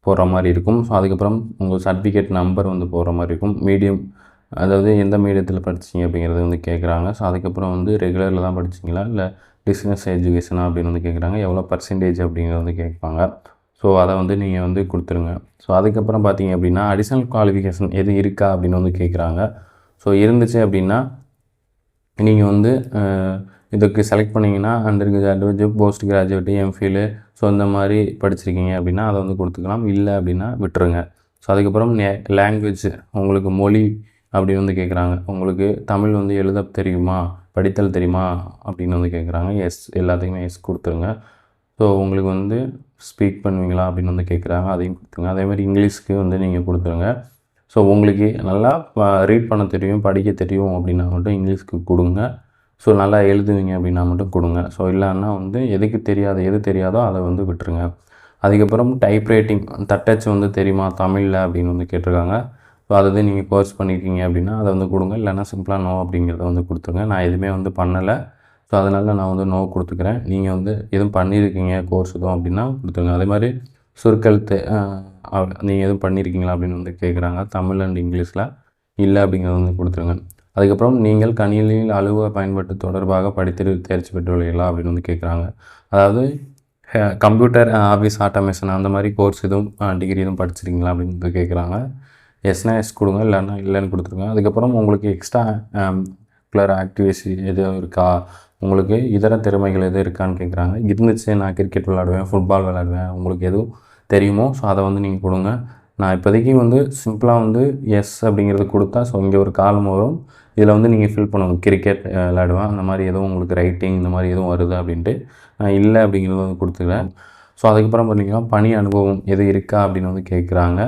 S1: போடுற மாதிரி இருக்கும். ஸோ அதுக்கப்புறம் உங்கள் சர்டிஃபிகேட் நம்பர் வந்து போடுற மாதிரி இருக்கும். மீடியம், அதாவது எந்த மீடியத்தில் படிச்சிங்க அப்படிங்கிறது வந்து கேட்குறாங்க. ஸோ அதுக்கப்புறம் வந்து ரெகுலரில் தான் படிச்சிங்களா இல்லை டிஸ்டன்ஸ் எஜுகேஷனா அப்படின்னு வந்து கேட்குறாங்க. எவ்வளோ பர்சன்டேஜ் அப்படிங்கிறத வந்து கேட்பாங்க. ஸோ அதை வந்து நீங்கள் வந்து கொடுத்துருங்க. ஸோ அதுக்கப்புறம் பார்த்தீங்க அப்படின்னா அடிஷ்னல் குவாலிஃபிகேஷன் எது இருக்கா அப்படின்னு வந்து கேட்குறாங்க. ஸோ இருந்துச்சு அப்படின்னா நீங்கள் வந்து இதுக்கு செலக்ட் பண்ணிங்கன்னா under graduate, post graduate, MPhil, so இந்த மாதிரி படிச்சிருக்கீங்க அப்படின்னா அதை வந்து கொடுத்துக்கலாம். இல்லை அப்படின்னா விட்டுருங்க. ஸோ அதுக்கப்புறம் லாங்குவேஜ், உங்களுக்கு மொழி அப்படின்னு வந்து கேட்குறாங்க. உங்களுக்கு தமிழ் வந்து எழுத தெரியுமா, படித்தல் தெரியுமா அப்படின்னு வந்து கேட்குறாங்க. எஸ், எல்லாத்துக்குமே எஸ் கொடுத்துருங்க. ஸோ உங்களுக்கு வந்து ஸ்பீக் பண்ணுவீங்களா அப்படின்னு வந்து கேட்குறாங்க, அதையும் கொடுத்துருங்க. அதேமாதிரி இங்கிலீஷ்க்கு வந்து நீங்கள் கொடுத்துருங்க. ஸோ உங்களுக்கு நல்லா ரீட் பண்ண தெரியும், படிக்க தெரியும் அப்படின்னா மட்டும் இங்கிலீஷ்க்கு கொடுங்க. ஸோ நல்லா எழுதுவீங்க அப்படின்னா மட்டும் கொடுங்க. ஸோ இல்லைன்னா வந்து எது தெரியாதோ அதை வந்து விட்டுருங்க. அதுக்கப்புறம் டைப் ரைட்டிங், தட்டச்சு வந்து தெரியுமா தமிழில் அப்படின்னு வந்து கேட்டிருக்காங்க. ஸோ அதை வந்து நீங்கள் கோர்ஸ் பண்ணியிருக்கீங்க அப்படின்னா அதை வந்து கொடுங்க. இல்லைன்னா சிம்பிளாக நோ அப்படிங்கிறத வந்து கொடுத்துருங்க. நான் எதுவுமே வந்து பண்ணலை, ஸோ அதனால் நான் வந்து நோ கொடுத்துக்கிறேன். நீங்கள் வந்து எதுவும் பண்ணியிருக்கீங்க கோர்ஸ் எதுவும் அப்படின்னா கொடுத்துருங்க. அதே மாதிரி சுருக்கெழுத்து நீங்கள் எதுவும் பண்ணியிருக்கீங்களா அப்படின்னு வந்து கேட்குறாங்க. தமிழ் அண்ட் இங்கிலீஷில் இல்லை அப்படிங்கிறத வந்து கொடுத்துருங்க. அதுக்கப்புறம் நீங்கள் கணினியில் அலுவலக பயன்பாட்டு தொடர்பாக தேர்ச்சி பெற்றுள்ளீர்களா அப்படின்னு வந்து கேட்குறாங்க. அதாவது கம்ப்யூட்டர் ஆஃபீஸ் ஆட்டோமேஷன் அந்த மாதிரி கோர்ஸ் எதுவும் டிகிரி எதுவும் படிச்சிருக்கீங்களா அப்படின்னு வந்து கேட்குறாங்க. எஸ்னா எஸ் கொடுங்க, இல்லைன்னா இல்லைன்னு கொடுத்துருங்க. அதுக்கப்புறம் உங்களுக்கு எக்ஸ்ட்ரா ஆக்டிவிட்டி எதுவும் இருக்கா, உங்களுக்கு இதர திறமைகள் எதுவும் இருக்கான்னு கேட்குறாங்க. இருந்துச்சு, நான் கிரிக்கெட் விளையாடுவேன், ஃபுட்பால் விளையாடுவேன், உங்களுக்கு எதுவும் தெரியுமோ ஸோ அதை வந்து நீங்கள் கொடுங்க. நான் இப்போதைக்கு வந்து சிம்பிளாக வந்து எஸ் அப்படிங்கிறது கொடுத்தா ஸோ இங்கே ஒரு காலம் வரும், இதில் வந்து நீங்கள் ஃபில் பண்ணணும். கிரிக்கெட் விளையாடுவேன், அந்த மாதிரி எதுவும் உங்களுக்கு ரைட்டிங் இந்த மாதிரி எதுவும் வருது அப்படின்ட்டு நான் இல்லை அப்படிங்கிறது வந்து கொடுத்துக்கிறேன். ஸோ அதுக்கப்புறம் பார்த்தீங்கன்னா பணி அனுபவம் எது இருக்கா அப்படின்னு வந்து கேட்குறாங்க.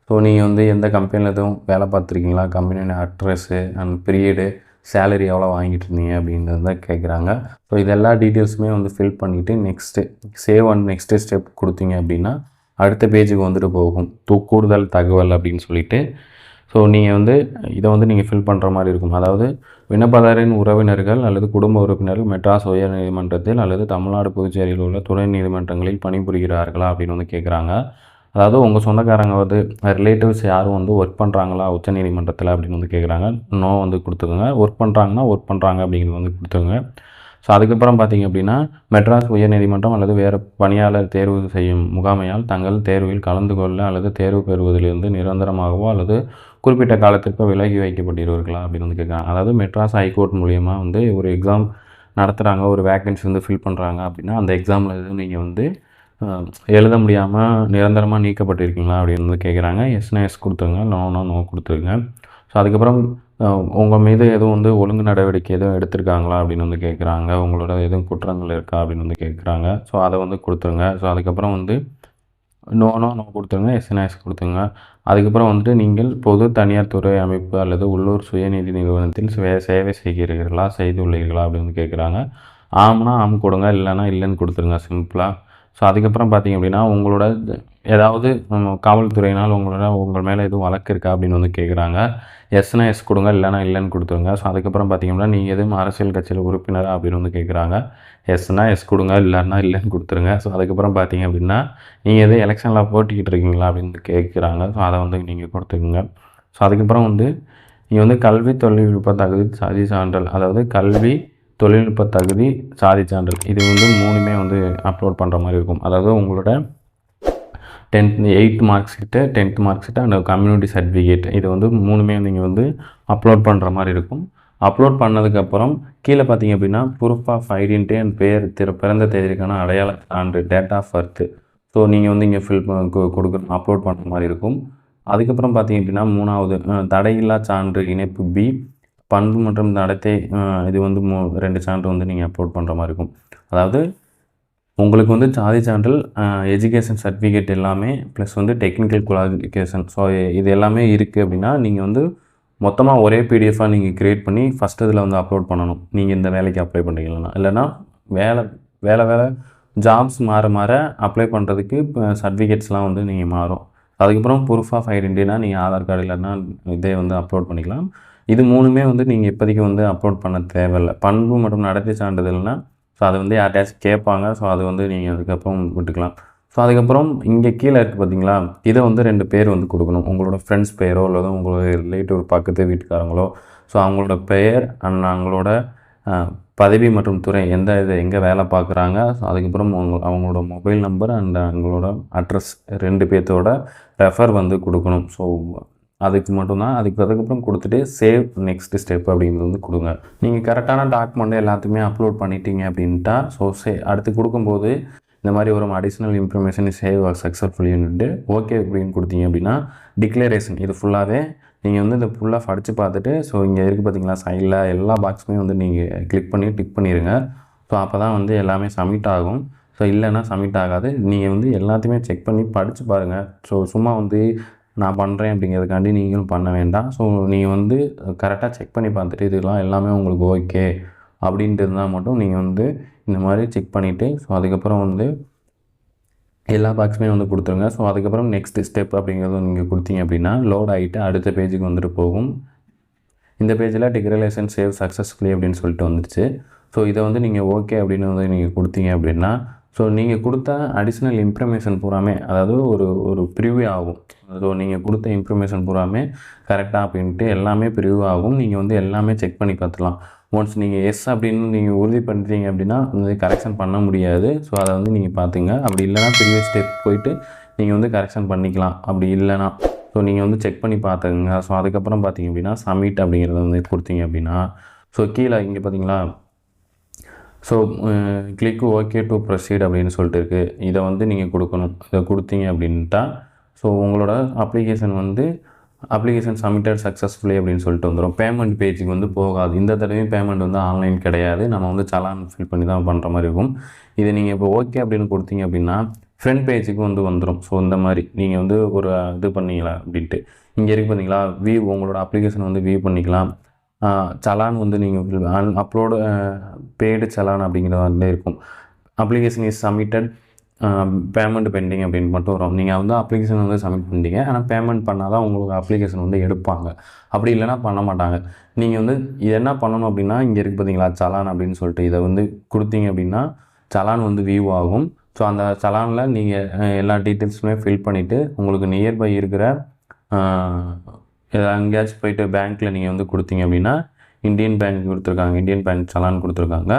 S1: ஸோ நீங்கள் வந்து எந்த கம்பெனியில் எதுவும் வேலை பார்த்துருக்கீங்களா, கம்பெனியோட அட்ரஸ்ஸு அண்ட் பீரியடு, சேலரி எவ்வளோ வாங்கிட்டு இருந்தீங்க அப்படின்றது தான் கேட்குறாங்க. ஸோ இது எல்லா டீட்டெயில்ஸுமே வந்து ஃபில் பண்ணிவிட்டு next save and next step கொடுத்தீங்க அப்படின்னா அடுத்த பேஜுக்கு வந்துட்டு போகும். கூடுதல் தகவல் அப்படின்னு சொல்லிட்டு. ஸோ நீங்கள் வந்து இதை வந்து நீங்கள் ஃபில் பண்ணுற மாதிரி இருக்கும். அதாவது விண்ணப்பதாரின் உறவினர்கள் அல்லது குடும்ப உறுப்பினர்கள் மெட்ராஸ் உயர் நீதிமன்றத்தில் அல்லது தமிழ்நாடு புதுச்சேரியில் உள்ள துணை நீதிமன்றங்களில் பணிபுரிகிறார்களா அப்படின்னு வந்து கேட்குறாங்க. அதாவது உங்கள் சொந்தக்காரங்க வந்து ரிலேட்டிவ்ஸ் யாரும் வந்து ஒர்க் பண்ணுறாங்களா உச்ச நீதிமன்றத்தில் அப்படின்னு வந்து கேட்குறாங்க. நோ வந்து கொடுத்துருங்க. ஒர்க் பண்ணுறாங்கன்னா ஒர்க் பண்ணுறாங்க அப்படிங்கிறது வந்து கொடுத்துருங்க. ஸோ அதுக்கப்புறம் பார்த்திங்க அப்படின்னா மெட்ராஸ் உயர்நீதிமன்றம் அல்லது வேறு பணியாளர் தேர்வு செய்யும் முகாமையால் தங்கள் தேர்வில் கலந்து கொள்ள அல்லது தேர்வு பெறுவதிலிருந்து நிரந்தரமாகவோ அல்லது குறிப்பிட்ட காலத்திற்கு விலகி வைக்கப்பட்டிருவீர்களா அப்படின்னு வந்து கேட்குறாங்க. அதாவது மெட்ராஸ் ஹைகோர்ட் மூலிமா வந்து ஒரு எக்ஸாம் நடத்துகிறாங்க, ஒரு வேக்கன்சி வந்து ஃபில் பண்ணுறாங்க அப்படின்னா அந்த எக்ஸாமில் எதுவும் நீங்கள் வந்து எழுத முடியாமல் நிரந்தரமாக நீக்கப்பட்டிருக்கீங்களா அப்படின்னு வந்து கேட்குறாங்க. எஸ்னா எஸ் கொடுத்துருங்க, நோனா நோ கொடுத்துருங்க. ஸோ அதுக்கப்புறம் உங்கள் மீது எதுவும் வந்து ஒழுங்கு நடவடிக்கை எதுவும் எடுத்திருக்காங்களா அப்படின்னு வந்து கேட்குறாங்க. உங்களோட எதுவும் குற்றங்கள் இருக்கா அப்படின்னு வந்து கேட்குறாங்க. ஸோ அதை வந்து கொடுத்துருங்க. ஸோ அதுக்கப்புறம் வந்து நோ கொடுத்துருங்க, எஸ்னா எஸ் கொடுத்துருங்க. அதுக்கப்புறம் வந்துட்டு நீங்கள் பொது தனியார் துறை அமைப்பு அல்லது உள்ளூர் சுயநிதி நிறுவனத்தில் சேவை செய்கிறீர்களா, செய்துள்ளீர்களா அப்படின்னு கேட்குறாங்க. ஆம்னா ஆம் கொடுங்க, இல்லைன்னா இல்லைன்னு கொடுத்துருங்க சிம்பிளாக. ஸோ அதுக்கப்புறம் பார்த்திங்க அப்படின்னா உங்களோட ஏதாவது காவல்துறையினால் உங்கள் மேலே எதுவும் வழக்கு இருக்கா அப்படின்னு வந்து கேட்குறாங்க. எஸ்னா எஸ் கொடுங்க, இல்லைனா இல்லைன்னு கொடுத்துருங்க. ஸோ அதுக்கப்புறம் பார்த்திங்கன்னா நீங்கள் எதுவும் அரசியல் கட்சியில் உறுப்பினரா அப்படின்னு வந்து கேட்குறாங்க. எஸ்னா எஸ் கொடுங்க, இல்லைன்னா இல்லைன்னு கொடுத்துருங்க. ஸோ அதுக்கப்புறம் பார்த்திங்க அப்படின்னா நீங்கள் எதுவும் எலெக்ஷனில் போட்டிக்கிட்டு இருக்கீங்களா அப்படின்னு கேட்குறாங்க. ஸோ அதை வந்து நீங்கள் கொடுத்துருங்க. ஸோ அதுக்கப்புறம் வந்து நீங்கள் வந்து கல்வி தொழில்நுட்ப தகுதி சாதி சான்றல், அதாவது கல்வி தொழில்நுட்ப தகுதி சாதி சான்றல், இது வந்து 3மே வந்து அப்லோட் பண்ணுற மாதிரி இருக்கும். அதாவது உங்களோட 8th mark sheet, 10th mark sheet and community certificate, இது வந்து 3மே நீங்கள் வந்து அப்லோட் பண்ணுற மாதிரி இருக்கும். அப்லோட் பண்ணதுக்கப்புறம் கீழே பார்த்தீங்க அப்படின்னா ப்ரூஃப் ஆஃப் ஐடென்டிட்டி அண்ட் பிறந்த தேதிக்கான அடையாள சான்று, டேட் ஆஃப் பர்த்து, ஸோ நீங்கள் வந்து இங்கே கொடுக்கணும், அப்லோட் பண்ணுற மாதிரி இருக்கும். அதுக்கப்புறம் பார்த்தீங்க அப்படின்னா 3வது தடையில்லா சான்று இணைப்பு பி, பண்பு மற்றும் நடத்தை, இது வந்து 2 சான்று வந்து நீங்கள் அப்லோட் பண்ணுற மாதிரி இருக்கும். அதாவது உங்களுக்கு வந்து சாதி சான்றல், எஜுகேஷன் சர்டிஃபிகேட் எல்லாமே ப்ளஸ் வந்து டெக்னிக்கல் குவாலிஃபிகேஷன், ஸோ இது எல்லாமே இருக்குது அப்படின்னா நீங்கள் வந்து மொத்தமாக ஒரே பிடிஎஃபாக நீங்கள் க்ரியேட் பண்ணி ஃபஸ்ட் இதில் வந்து அப்லோட் பண்ணணும். நீங்கள் இந்த வேலைக்கு அப்ளை பண்ணுறீங்களா, இல்லைனா வேலை ஜாப்ஸ் மாற அப்ளை பண்ணுறதுக்கு இப்போ சர்டிஃபிகேட்ஸ்லாம் வந்து நீங்கள் மாறும். அதுக்கப்புறம் ப்ரூஃப் ஆஃப் ஐடென்டிட்டினா நீங்கள் ஆதார் கார்டு இல்லைன்னா இதே வந்து அப்லோட் பண்ணிக்கலாம். இது 3மே வந்து நீங்கள் இப்போதைக்கு வந்து அப்லோட் பண்ண தேவையில்ல. பண்பு மற்றும் நடத்தை சான்றிதழ்னா ஸோ அது வந்து யார்ட்டயாச்சும் கேட்பாங்க. ஸோ அது வந்து நீங்கள் அதுக்கப்புறம் விட்டுக்கலாம். ஸோ அதுக்கப்புறம் இங்கே கீழே இருக்குது பார்த்தீங்களா, இதை வந்து 2 பேர் வந்து கொடுக்கணும். உங்களோட ஃப்ரெண்ட்ஸ் பெயரோ அல்லது உங்களோட ரிலேட்டிவ் பக்கத்து வீட்டுக்காரங்களோ ஸோ அவங்களோட பெயர் அண்ட் அவங்களோட பதவி மற்றும் துறை எங்கே வேலை பார்க்குறாங்க. ஸோ அதுக்கப்புறம் அவங்களோட மொபைல் நம்பர் அண்ட் அவங்களோட அட்ரஸ் 2 பேர்த்தோட ரெஃபர் வந்து கொடுக்கணும். ஸோ அதுக்கு மட்டும்தான். அதுக்கப்புறம் கொடுத்துட்டு சேவ் நெக்ஸ்ட் ஸ்டெப் அப்படிங்கிறது வந்து கொடுங்க. நீங்கள் கரெக்டான டாக்குமெண்ட் எல்லாத்தையுமே அப்லோட் பண்ணிட்டீங்க அப்படின்ட்டா ஸோ அடுத்து கொடுக்கும்போது இந்த மாதிரி ஒரு அடிஷ்னல் இன்ஃபர்மேஷன் சேவ் சக்ஸஸ்ஃபுல்லின்ட்டு ஓகே அப்படின்னு கொடுத்தீங்க அப்படின்னா டிக்ளரேஷன் இது ஃபுல்லாகவே நீங்கள் வந்து இதை ஃபுல்லாக படித்து பார்த்துட்டு ஸோ இங்கே இருக்குது பார்த்தீங்களா சைடில் எல்லா பாக்ஸுமே வந்து நீங்கள் கிளிக் பண்ணி டிக் பண்ணிடுங்க. ஸோ அப்போ தான் வந்து எல்லாமே சப்மிட் ஆகும். ஸோ இல்லைன்னா சப்மிட் ஆகாது. நீங்கள் வந்து எல்லாத்தையுமே செக் பண்ணி படித்து பாருங்கள். ஸோ சும்மா வந்து நான் பண்ணுறேன் அப்படிங்கிறதுக்காண்டி நீங்களும் பண்ண வேண்டாம். ஸோ நீங்கள் வந்து கரெக்டாக செக் பண்ணி பார்த்துட்டு இதெல்லாம் எல்லாமே உங்களுக்கு ஓகே அப்படின்ட்டு இருந்தால் மட்டும் நீங்கள் வந்து இந்த மாதிரி செக் பண்ணிவிட்டு ஸோ அதுக்கப்புறம் வந்து எல்லா பாக்ஸுமே வந்து கொடுத்துருங்க. ஸோ அதுக்கப்புறம் நெக்ஸ்ட் ஸ்டெப் அப்படிங்கிறது நீங்கள் கொடுத்தீங்க அப்படின்னா லோட் ஆகிட்டு அடுத்த பேஜுக்கு வந்துட்டு போகும். இந்த பேஜில் டிக்ளரேஷன் சேவ் சக்ஸஸ்ஃபுல்லி அப்படின்னு சொல்லிட்டு வந்துடுச்சு. ஸோ இதை வந்து நீங்கள் ஓகே அப்படின்னு வந்து நீங்கள் கொடுத்தீங்க அப்படின்னா ஸோ நீங்கள் கொடுத்த அடிஷ்னல் இன்ஃபர்மேஷன் பூராமே அதாவது ஒரு ப்ரிவ்யூ ஆகும். ஸோ நீங்கள் கொடுத்த இன்ஃபர்மேஷன் பூராமே கரெக்டாக அப்படின்ட்டு எல்லாமே ப்ரிவ்யூ ஆகும். நீங்கள் வந்து எல்லாமே செக் பண்ணி பார்த்துலாம். ஒன்ஸ் நீங்கள் எஸ் அப்படின்னு நீங்கள் உறுதி பண்ணிட்டீங்க அப்படின்னா வந்து கரெக்ஷன் பண்ண முடியாது. ஸோ அதை வந்து நீங்கள் பார்த்துங்க. அப்படி இல்லைனா ப்ரீவியஸ் ஸ்டெப் போயிட்டு நீங்கள் வந்து கரெக்ஷன் பண்ணிக்கலாம். அப்படி இல்லைனா ஸோ நீங்கள் வந்து செக் பண்ணி பார்த்துங்க. ஸோ அதுக்கப்புறம் பார்த்தீங்க அப்படின்னா சப்மிட் அப்படிங்கிறத வந்து கொடுத்தீங்க அப்படின்னா ஸோ கீழே இங்கே பார்த்தீங்களா so click okay to proceed அப்படின்னு சொல்லிட்டு இருக்குது. இதை வந்து நீங்கள் கொடுக்கணும். இதை கொடுத்தீங்க அப்படின்ட்டா ஸோ உங்களோட அப்ளிகேஷன் சப்மிட்டட் சக்ஸஸ்ஃபுல்லி அப்படின்னு சொல்லிட்டு வந்துடும். பேமெண்ட் பேஜுக்கு வந்து போகாது. இந்த தடவையும் பேமெண்ட் வந்து ஆன்லைன் கிடையாது. நம்ம வந்து சலான் ஃபில் பண்ணி தான் பண்ணுற மாதிரி இருக்கும். இதை நீங்கள் இப்போ ஓகே அப்படின்னு கொடுத்தீங்க அப்படின்னா ஃப்ரண்ட் பேஜுக்கு வந்து வந்துடும். ஸோ இந்த மாதிரி நீங்கள் வந்து ஒரு இது பண்ணிக்கலாம் அப்படின்ட்டு இங்கே இருக்குது பார்த்தீங்களா வியூ உங்களோட அப்ளிகேஷன் வந்து வியூ பண்ணிக்கலாம். சலான் வந்து நீங்கள் அப்லோடு பெய்டு சலான் அப்படிங்கிற வந்து இருக்கும். Application is submitted payment pending அப்படின்னு மட்டும் வரும். நீங்கள் வந்து அப்ளிகேஷன் வந்து சப்மிட் பண்ணிட்டீங்க. ஆனால் பேமெண்ட் பண்ணால் தான் உங்களுக்கு அப்ளிகேஷன் வந்து எடுப்பாங்க. அப்படி இல்லைனா பண்ண மாட்டாங்க. நீங்கள் வந்து இது என்ன பண்ணணும் அப்படின்னா இங்கே இருக்குது பார்த்தீங்களா சலான் அப்படின்னு சொல்லிட்டு இதை வந்து கொடுத்தீங்க அப்படின்னா சலான் வந்து வியூ ஆகும். ஸோ அந்த சலானில் நீங்கள் எல்லா டீட்டெயில்ஸுமே ஃபில் பண்ணிவிட்டு உங்களுக்கு நியர்பை இருக்கிற எங்கேயாச்சும் போய்ட்டு பேங்க்கில் நீங்கள் வந்து கொடுத்தீங்க அப்படின்னா இந்தியன் பேங்க் கொடுத்துருக்காங்க. இந்தியன் பேங்க் சலான் கொடுத்துருக்காங்க.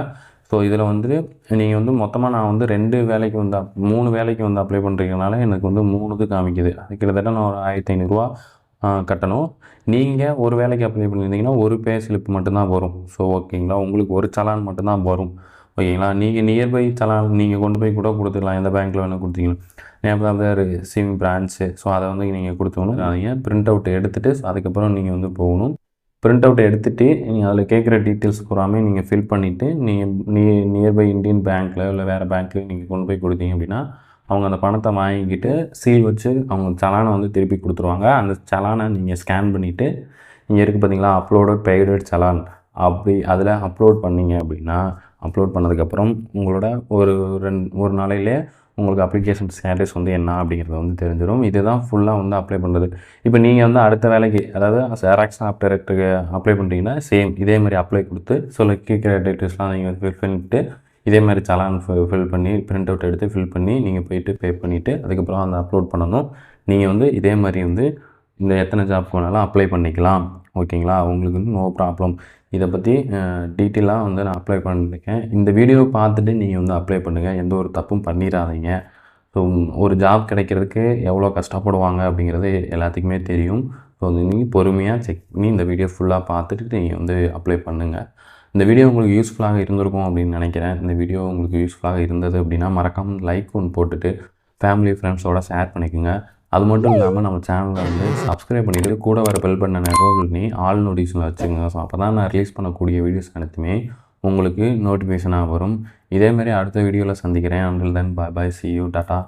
S1: ஸோ இதில் வந்து நீங்கள் வந்து மொத்தமாக நான் வந்து 2 வேலைக்கு வந்து 3 வேலைக்கு வந்து அப்ளை பண்ணுறதுனால எனக்கு வந்து 3 இது காமிக்குது. அது கிட்டத்தட்ட நான் ஒரு 1500 கட்டணும். நீங்கள் ஒரு வேலைக்கு அப்ளை பண்ணியிருந்தீங்கன்னா ஒரு பே ஸ்லிப் மட்டும்தான் வரும். ஸோ ஓகேங்களா, உங்களுக்கு ஒரு சலான் மட்டும்தான் வரும். ஓகேங்களா, நீங்கள் நியர்பை சலான் நீங்கள் கொண்டு போய் கூட கொடுத்துக்கலாம். எந்த பேங்க்கில் வேணால் கொடுத்தீங்கன்னா ஞாபகம் ரிசீவிங் பிரான்ச்சு. ஸோ அதை வந்து நீங்கள் கொடுத்துக்கணும். அதை பிரிண்ட் அவுட் எடுத்துகிட்டு அதுக்கப்புறம் நீங்கள் வந்து போகணும். பிரிண்ட் அவுட் எடுத்துகிட்டு நீங்கள் அதில் கேட்குற டீட்டெயில்ஸ் பூராமே நீங்கள் ஃபில் பண்ணிவிட்டு நீங்கள் நியர்பை இந்தியன் பேங்க்கில் இல்லை வேறு பேங்க்கில் நீங்கள் கொண்டு போய் கொடுத்தீங்க அப்படின்னா அவங்க அந்த பணத்தை வாங்கிக்கிட்டு சீல் வச்சு அவங்க சலானை வந்து திருப்பி கொடுத்துருவாங்க. அந்த சலானை நீங்கள் ஸ்கேன் பண்ணிவிட்டு இங்கே இருக்குது பார்த்தீங்களா அப்லோடட் பெய்டட் சலான் அப்படி அதில் அப்லோட் பண்ணிங்க அப்படின்னா அப்லோட் பண்ணதுக்கப்புறம் உங்களோட ஒரு நாளையிலே உங்களுக்கு அப்ளிகேஷன் ஸ்டேட்டஸ் வந்து என்ன அப்படிங்கிறது வந்து தெரிஞ்சிடும். இதுதான் ஃபுல்லாக வந்து அப்ளை பண்ணுறது. இப்போ நீங்கள் வந்து அடுத்த வேலைக்கு அதாவது ஜெராக்ஸ் ஆப் டைரக்டருக்கு அப்ளை பண்ணுறீங்கன்னா சேம் இதே மாதிரி அப்ளை கொடுத்து கேட்குற டீட்டெயில்ஸ்லாம் நீங்கள் ஃபில் பண்ணிவிட்டு இதே மாதிரி சலான் ஃபில் பண்ணி பிரிண்ட் அவுட் எடுத்து ஃபில் பண்ணி நீங்கள் போய்ட்டு பே பண்ணிவிட்டு அதுக்கப்புறம் அந்த அப்லோட் பண்ணணும். நீங்கள் வந்து இதே மாதிரி வந்து இந்த எத்தனை ஜாப்க்கு வேணாலும் அப்ளை பண்ணிக்கலாம். ஓகேங்களா, உங்களுக்கு வந்து நோ ப்ராப்ளம். இதை பற்றி டீட்டெயிலாக வந்து நான் அப்ளை பண்ணியிருக்கேன். இந்த வீடியோவை பார்த்துட்டு நீங்கள் வந்து அப்ளை பண்ணுங்கள். எந்த ஒரு தப்பும் பண்ணிடாதீங்க. ஸோ ஒரு ஜாப் கிடைக்கிறதுக்கு எவ்வளோ கஷ்டப்படுவாங்க அப்படிங்கிறது எல்லாத்துக்குமே தெரியும். ஸோ நீங்கள் பொறுமையாக செக் பண்ணி இந்த வீடியோ ஃபுல்லாக பார்த்துட்டு நீங்கள் வந்து அப்ளை பண்ணுங்கள். இந்த வீடியோ உங்களுக்கு யூஸ்ஃபுல்லாக இருந்திருக்கும் அப்படின்னு நினைக்கிறேன். இந்த வீடியோ உங்களுக்கு யூஸ்ஃபுல்லாக இருந்தது அப்படின்னா மறக்காமல் லைக் ஒன்று போட்டுட்டு ஃபேமிலி ஃப்ரெண்ட்ஸோடு ஷேர் பண்ணிக்கோங்க. அது மட்டும் இல்லாமல் நம்ம சேனலை வந்து சப்ஸ்கிரைப் பண்ணிவிட்டு கூட வர பெல் பட்டனை எனேபிள் பண்ணி ஆல் நோட்டிஃபிகேஷன் வச்சுக்கோங்க. ஸோ அப்போ தான் நான் ரிலீஸ் பண்ணக்கூடிய வீடியோஸ் அனைத்துமே உங்களுக்கு நோட்டிஃபிகேஷனாக வரும். இதேமாதிரி அடுத்த வீடியோவில் சந்திக்கிறேன். Until then bye bye, see you, tata.